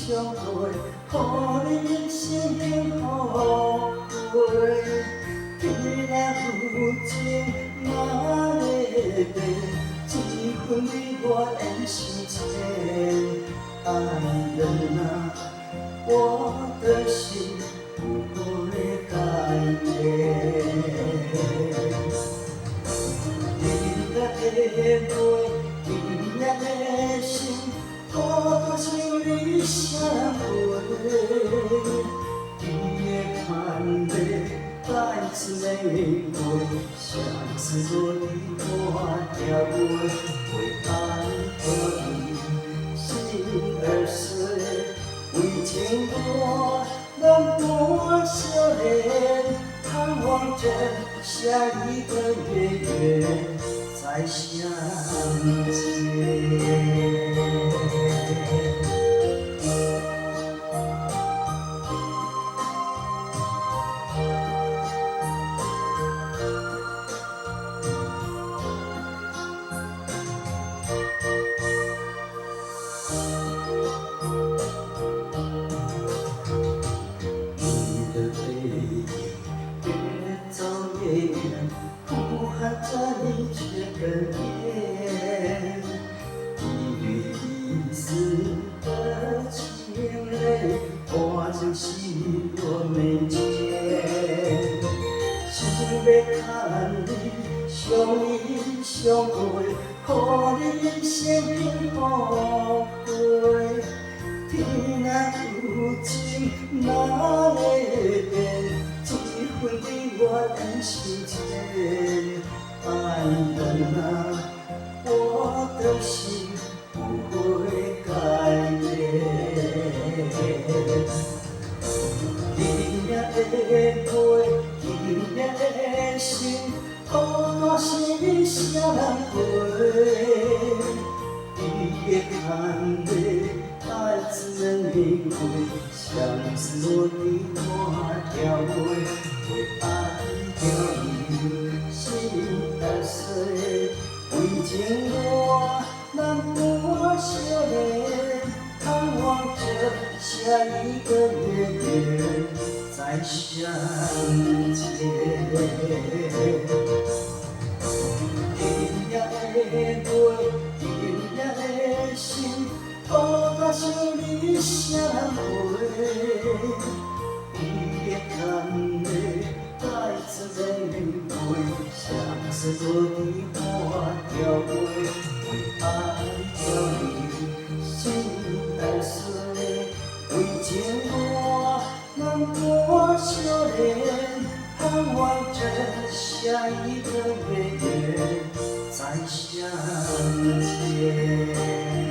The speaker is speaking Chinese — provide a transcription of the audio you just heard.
相会，互你幸幸福福。天若有情哪会变？一分你我缘相牵，爱人啊，我的心不会改变。今夜的歌，今夜的心，孤单想你谁人陪？伊的牵袂再次的过，相思落你我条话，为爱着你心儿碎，为情歌难过少年，盼望着下一个月再相见。你的背影越走越远，呼喊着你却哽咽。一缕一丝的情泪，化成细落眉间。想要看你，相依相陪，互你幸幸福福。天若有情哪会变？一分对我缘相牵。爱人啊，我的心不会改变。今夜的歌，今夜的心，孤单是你谁人陪？伊的牵袂再次的玫瑰，相思落地看条花，为爱着你心儿碎，为情我难过少年，盼望着下一个月再相见。今夜的歌，今夜的心，孤单想你谁人陪？伊的牵袂再次的玫瑰，相思落地看条花，为爱着你心儿碎，为情我难过少年，盼望着下一个月再相见。